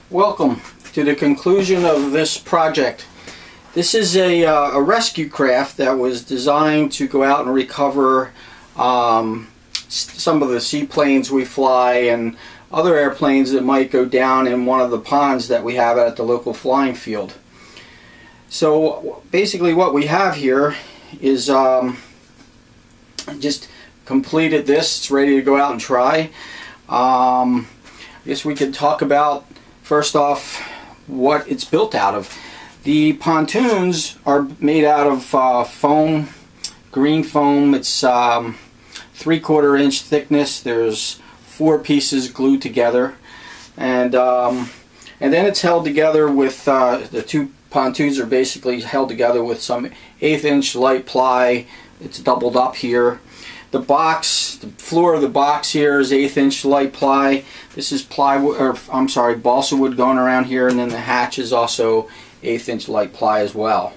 Welcome to the conclusion of this project. This is a rescue craft that was designed to go out and recover some of the seaplanes we fly and other airplanes that might go down in one of the ponds that we have at the local flying field. So basically what we have here is just completed this. It's ready to go out and try. I guess we could talk about first off what it's built out of. The pontoons are made out of foam, green foam. It's 3/4 inch thickness. There's 4 pieces glued together, and then it's held together with the 2 pontoons are basically held together with some 1/8 inch light ply. It's doubled up here. The box, the floor of the box here is 1/8 inch light ply. This is plywood, or I'm sorry, balsa wood going around here, and then the hatch is also 1/8 inch light ply as well.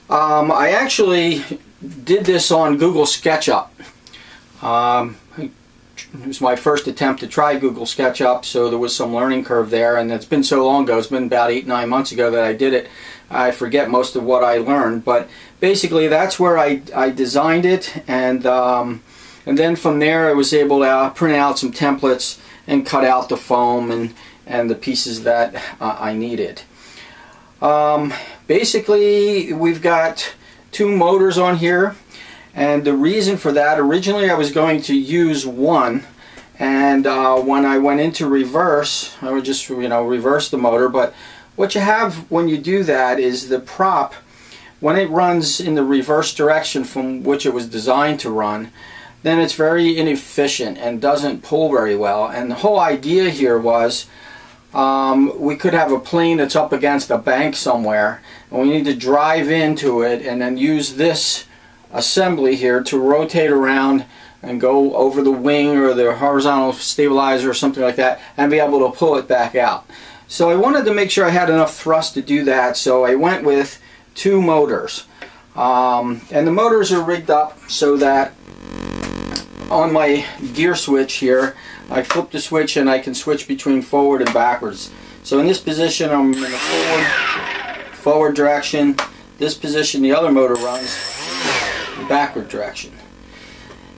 I actually did this on Google SketchUp. It was my first attempt to try Google SketchUp, so there was some learning curve there, and it's been so long ago, it's been about 8-9 months ago that I did it. I forget most of what I learned, but basically that's where I designed it, and then from there I was able to print out some templates and cut out the foam and the pieces that I needed. Basically we've got 2 motors on here, and the reason for that, originally I was going to use one, and when I went into reverse I would just reverse the motor, but what you have when you do that is the prop, when it runs in the reverse direction from which it was designed to run, then it's very inefficient and doesn't pull very well. And the whole idea here was we could have a plane that's up against a bank somewhere, and we need to drive into it and then use this assembly here to rotate around and go over the wing or the horizontal stabilizer or something like that and be able to pull it back out. So I wanted to make sure I had enough thrust to do that, so I went with 2 motors. And the motors are rigged up so that on my gear switch here, I flip the switch and I can switch between forward and backwards. So in this position I'm in the forward direction. This position the other motor runs the backward direction.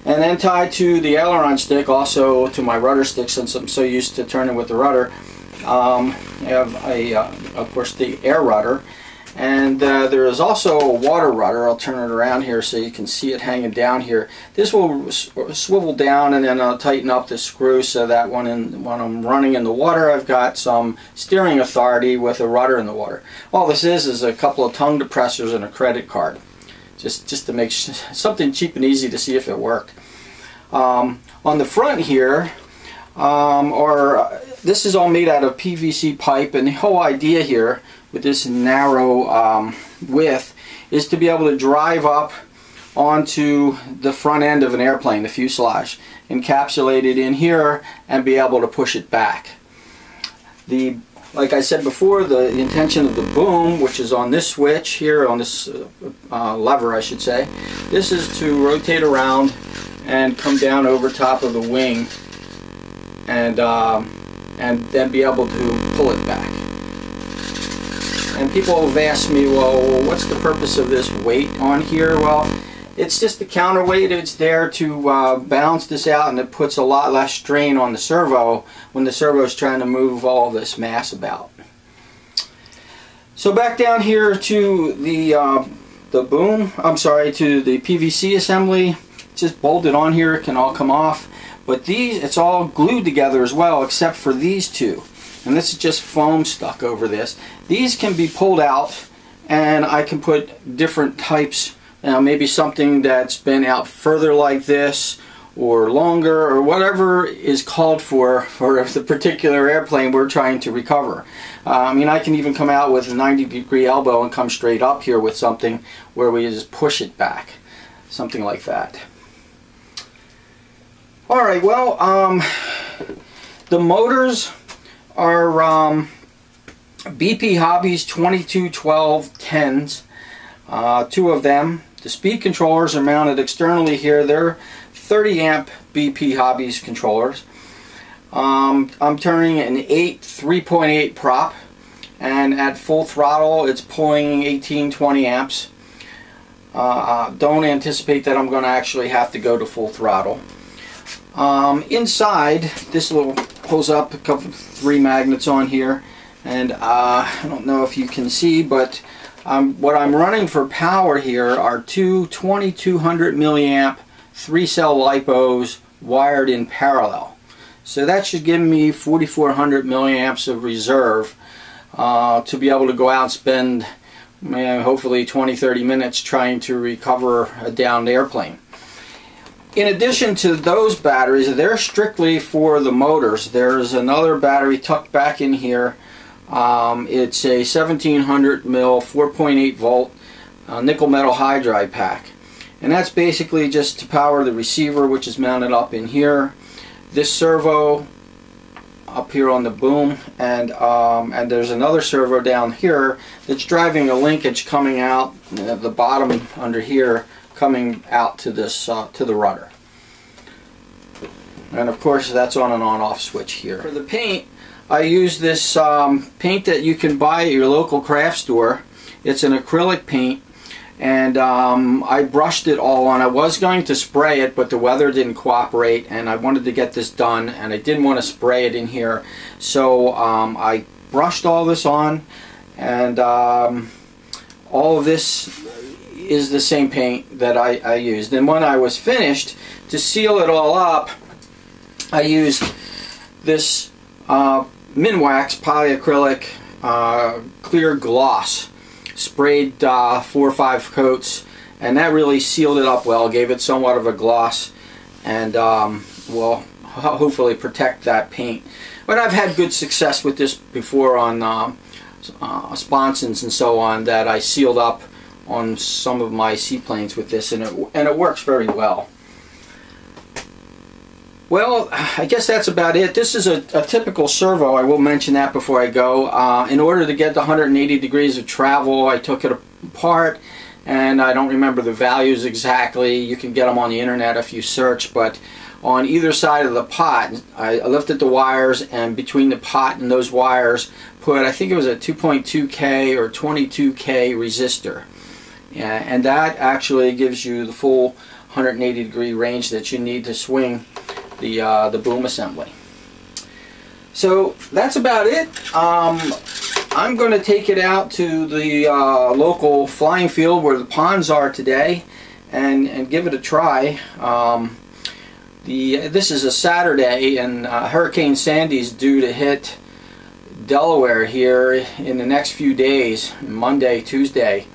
And then tied to the aileron stick, also to my rudder stick, since I'm so used to turning with the rudder, I have of course the air rudder, and there is also a water rudder. I'll turn it around here so you can see it hanging down here. This will swivel down, and then I'll tighten up the screw so that when I'm running in the water I've got some steering authority with a rudder in the water. All this is a couple of tongue depressors and a credit card, just to make something cheap and easy to see if it worked. On the front here, this is all made out of PVC pipe, and the whole idea here with this narrow width is to be able to drive up onto the front end of an airplane, the fuselage, encapsulate it in here and be able to push it back. Like I said before, the intention of the boom, which is on this switch here, on this lever I should say, this is to rotate around and come down over top of the wing and then be able to pull it back. And people have asked me, well, what's the purpose of this weight on here? Well, it's just a counterweight. It's there to balance this out, and it puts a lot less strain on the servo when the servo is trying to move all this mass about. So back down here to the boom, I'm sorry, to the PVC assembly. It's just bolted on here, it can all come off. But these, it's all glued together as well, except for these 2. And this is just foam stuck over this. These can be pulled out, and I can put different types, maybe something that's been out further like this, or longer, or whatever is called for the particular airplane we're trying to recover. I mean, I can even come out with a 90-degree elbow and come straight up here with something where we just push it back. Something like that. Alright, well, the motors are BP Hobbies 221210s, 2 of them. The speed controllers are mounted externally here. They're 30 amp BP Hobbies controllers. I'm turning an 3.8 prop, and at full throttle it's pulling 18-20 amps. Don't anticipate that I'm going to actually have to go to full throttle. Inside, this little pulls up 3 magnets on here, and I don't know if you can see, but what I'm running for power here are 2 2200 milliamp 3-cell lipos wired in parallel. So that should give me 4400 milliamps of reserve to be able to go out and spend hopefully 20-30 minutes trying to recover a downed airplane. In addition to those batteries, they're strictly for the motors. There's another battery tucked back in here. It's a 1700 mil 4.8 volt nickel metal hydride pack, and that's basically just to power the receiver, which is mounted up in here, this servo up here on the boom, and there's another servo down here that's driving a linkage coming out at the bottom under here, coming out to this to the rudder. And of course that's on and on-off switch here. For the paint, I use this paint that you can buy at your local craft store. It's an acrylic paint, and I brushed it all on. I was going to spray it, but the weather didn't cooperate, and I wanted to get this done, and I didn't want to spray it in here, so I brushed all this on, and all of this is the same paint that I used. And when I was finished, to seal it all up, I used this Minwax polyacrylic clear gloss, sprayed 4 or 5 coats, and that really sealed it up well, gave it somewhat of a gloss, and will hopefully protect that paint. But I've had good success with this before on sponsons and so on, that I sealed up on some of my seaplanes with this, and it works very well. Well, I guess that's about it. This is a typical servo. I will mention that before I go. In order to get the 180 degrees of travel, I took it apart, and I don't remember the values exactly. You can get them on the internet if you search, but on either side of the pot, I lifted the wires, and between the pot and those wires put, I think it was a 2.2K or 22K resistor. And that actually gives you the full 180 degree range that you need to swing the boom assembly. So that's about it. I'm going to take it out to the local flying field where the ponds are today and give it a try. This is a Saturday, and Hurricane Sandy's due to hit Delaware here in the next few days, Monday, Tuesday.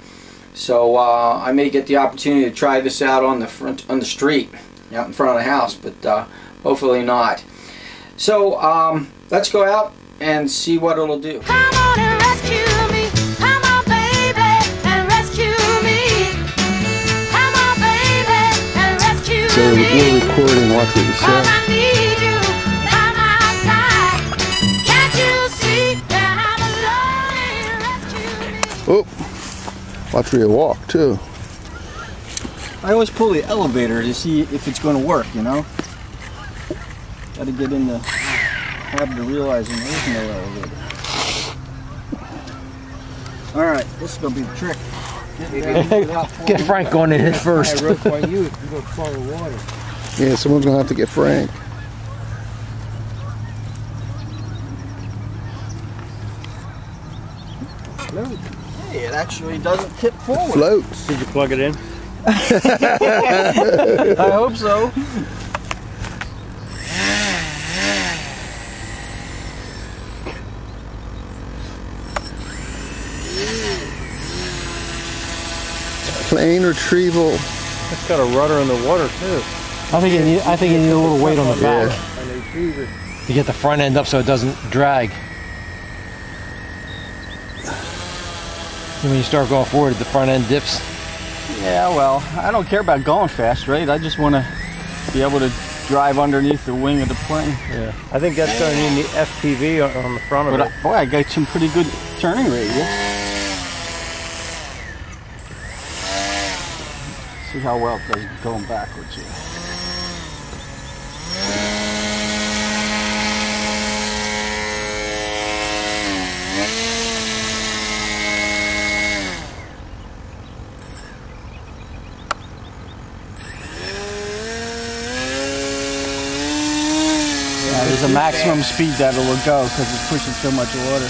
So I may get the opportunity to try this out on the street, out in front of the house, but hopefully not. So let's go out and see what it'll do. Come on and rescue me. Come on, baby, and rescue me. Come on, baby, and rescue me. So we're recording what we said. 'Cause I need you by my side. Can't you see that I'm alone? Rescue me. Oh, watch where you walk too. I always pull the elevator to see if it's going to work, you know. Got to get in the habit of realizing there is no elevator. Alright, this is going to be the trick. Get Frank on in it first. I wrote for you if you go far in water. Yeah, someone's gonna have to get Frank. Hey, it actually doesn't tip forward. Floats. Did you plug it in? I hope so. Plane retrieval. It's got a rudder in the water too. I think you need a little weight on the back Yeah. to get the front end up so it doesn't drag. And when you start going forward, the front end dips. Yeah, well, I don't care about going fast, right? I just want to be able to drive underneath the wing of the plane. Yeah. I think that's going to need the FPV on the front of But it. boy, I got some pretty good turning radius. See how well it does going backwards here. There's a maximum speed that it will go because it's pushing so much water.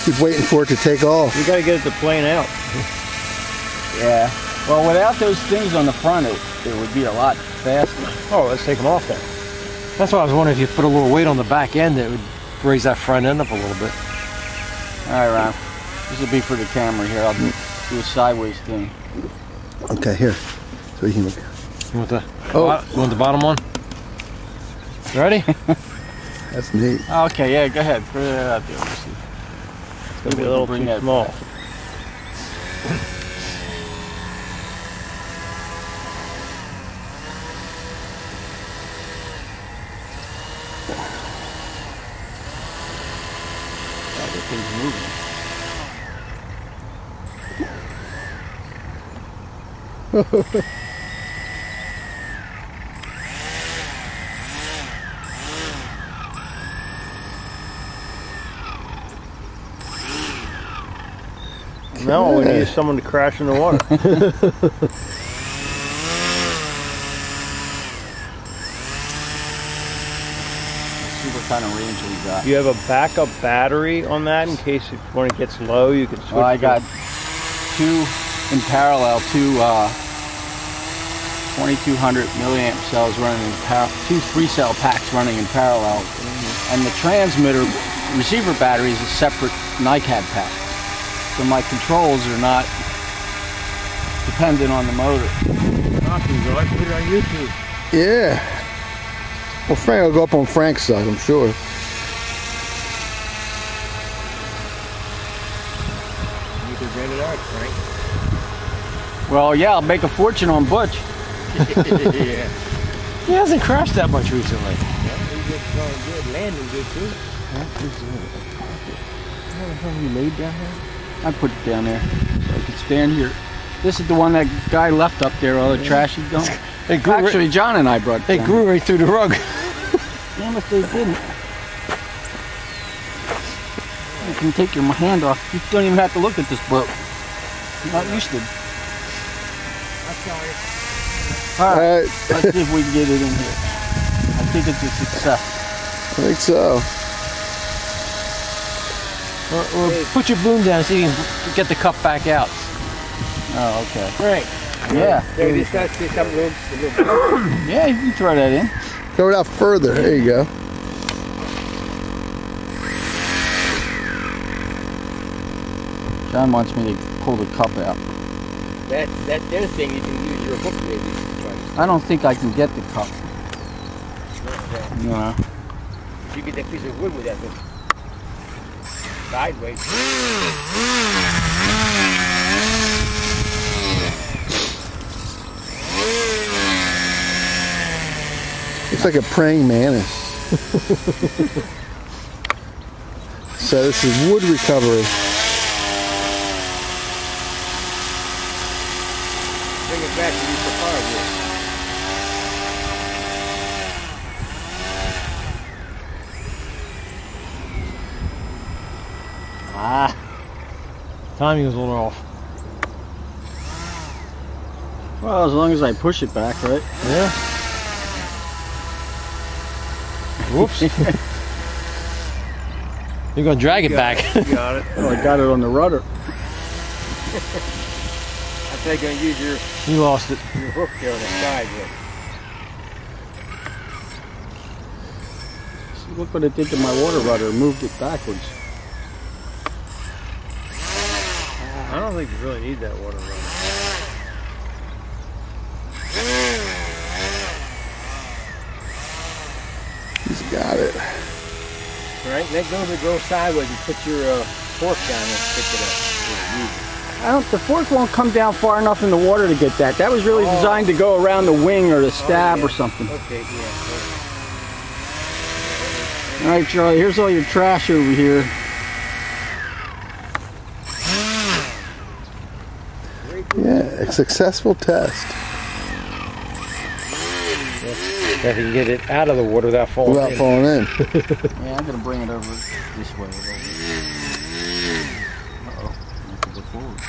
Keep waiting for it to take off. You got to get it to plane out. Yeah. Well, without those things on the front, it would be a lot faster. Oh, let's take them off then. That's why I was wondering if you put a little weight on the back end, it would raise that front end up a little bit. All right, Ron. This will be for the camera here. I'll do a sideways thing. Okay, here. So you can. You want the Oh. you want the bottom one? Ready? That's neat. Okay, yeah, go ahead. Put it out there. Let's see. It's gonna be a little too small. The thing's moving. Now all we need is someone to crash in the water. See what kind of range we got. You have a backup battery on that in case when it gets low, you can switch. Well, I got two in parallel, two 2200 milliamp cells running in two 3-cell packs running in parallel, and the transmitter receiver battery is a separate NiCad pack. So my controls are not dependent on the motor. Awesome, put it on YouTube. Yeah. Well, Frank will go up on Frank's side, I'm sure. You can rent it out, Frank. Well, yeah, I'll make a fortune on Butch. Yeah. He hasn't crashed that much recently. He's just going good, landing good too. You laid down there? I put it down there so I could stand here. This is the one that guy left up there, all the trash he's done. Actually, John and I brought it They down. grew right through the rug. Damn if they didn't. You can take your hand off. You don't even have to look at this boat. You're not used to it. All right, let's see if we can get it in here. I think it's a success. I think so. Or put your boom down so you can get the cup back out. Oh, okay. Frank. Yeah. There, this guy's picked up a little. Yeah, you can throw that in. Throw it out further. There you go. John wants me to pull the cup out. That other thing you can use your hook maybe. I don't think I can get the cup. No. You get that piece of wood with that thing. Sideways. Looks like a praying mantis. So this is wood recovery. Bring it back to use for firewood. Ah. Timing was a little off. Well, as long as I push it back, right? Yeah. Whoops. You're gonna drag it back. You got it. Oh, I got it on the rudder. I think you're going to use You lost it. your hook there on the side here. See, look what it did to my water rudder. Moved it backwards. I don't think you really need that water run. He's got it. Right, let go of it, go sideways and put your fork down and pick it up. The fork won't come down far enough in the water to get that. That was really designed to go around the wing or the stab or something. Okay, yeah. All right, Charlie, here's all your trash over here. Yeah, a successful test. If you can get it out of the water without falling Without in. falling in. Yeah, I'm going to bring it over this way a little bit. Uh-oh. I have to go forward.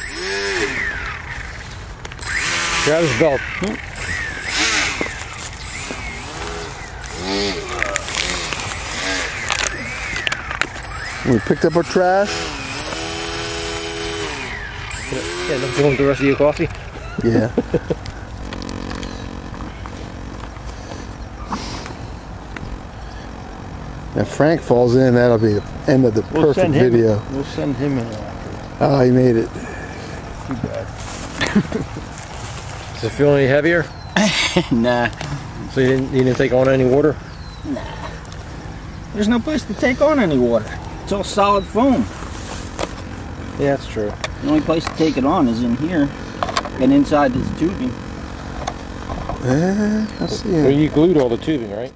Grab his belt. We picked up our trash. Yeah, don't you want the rest of your coffee? Yeah. If Frank falls in, that'll be the end of the perfect video. We'll send him in after. Oh, he made it. Too bad. Does it feel any heavier? Nah. So you didn't take on any water? There's no place to take on any water. It's all solid foam. Yeah, that's true. The only place to take it on is in here and inside this tubing. I see Well, it. you glued all the tubing, right?